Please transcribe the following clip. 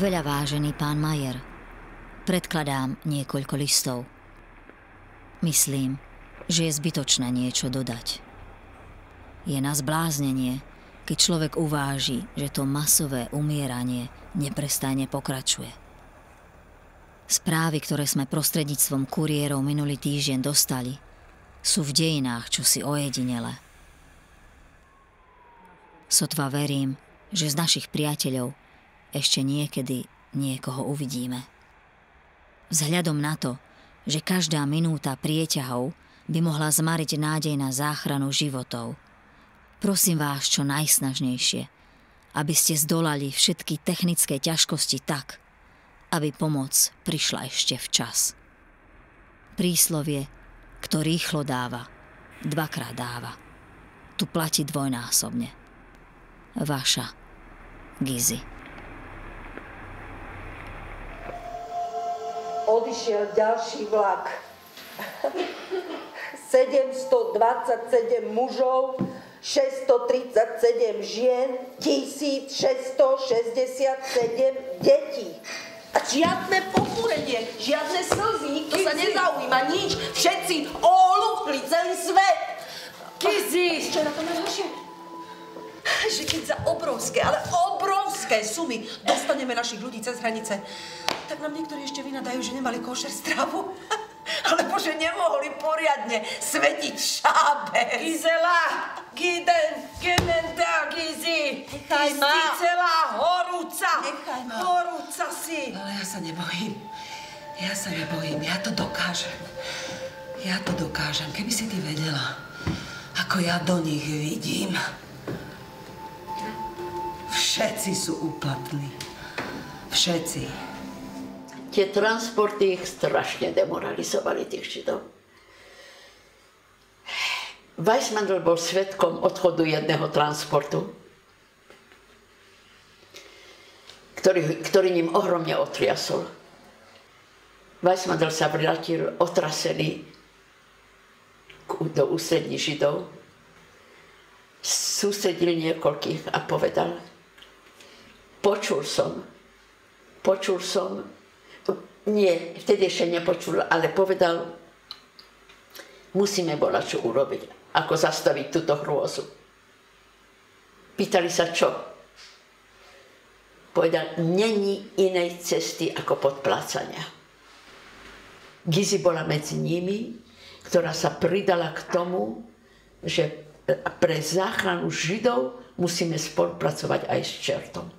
Veľa vážený pán Majer, predkladám niekoľko listov. Myslím, že je zbytočné niečo dodať. Je na zbláznenie, keď človek uváži, že to masové umieranie neprestajne pokračuje. Správy, ktoré sme prostredníctvom kuriérov minulý týždeň dostali, sú v dejinách čosi ojedinelé. Sotva verím, že z našich priateľov ešte niekedy niekoho uvidíme. Vzhľadom na to, že každá minúta prieťahov by mohla zmariť nádej na záchranu životov, prosím vás čo najsnažnejšie, aby ste zdolali všetky technické ťažkosti tak, aby pomoc prišla ešte včas. Príslovie, kto rýchlo dáva, dvakrát dáva. Tu platí dvojnásobne. Vaša Gizi. Odišiel ďalší vlak. 727 mužov, 637 žien, 1667 detí. A žiadne popúrenie, žiadne slzy, nikto sa nezaujíma, nič. Všetci ohluchli, celý svet. Gizi! Čo je na to najhoršie? Že keď za obrovské, ale obrovské sumy dostaneme našich ľudí cez hranice, tak nám niektorí ešte vynadajú, že nemali košer stravu. Alebo že nemohli poriadne svetiť šábe. Gizela! Giden da, Gizi! Nechaj Ty ma. si celá horúca! Nechaj ma. Horúca si! Ale ja sa nebojím. Ja to dokážem. Keby si ty vedela, ako ja do nich vidím. Všetci sú úplatní. Všetci. Tie transporty ich strašne demoralizovali, tých Židov. Weissmandl bol svedkom odchodu jedného transportu, ktorý ním ohromne otriasol. Weissmandl sa vrátil otrasený do ústredí Židov, sústredil niekoľkých a povedal: Počul som, nie, vtedy ešte nepočul, ale povedal, musíme čo urobiť, ako zastaviť túto hrôzu. Pýtali sa čo? Povedal, není inej cesty ako podplácania. Gizi bola medzi nimi, ktorá sa pridala k tomu, že pre záchranu Židov musíme spolupracovať aj s čertom.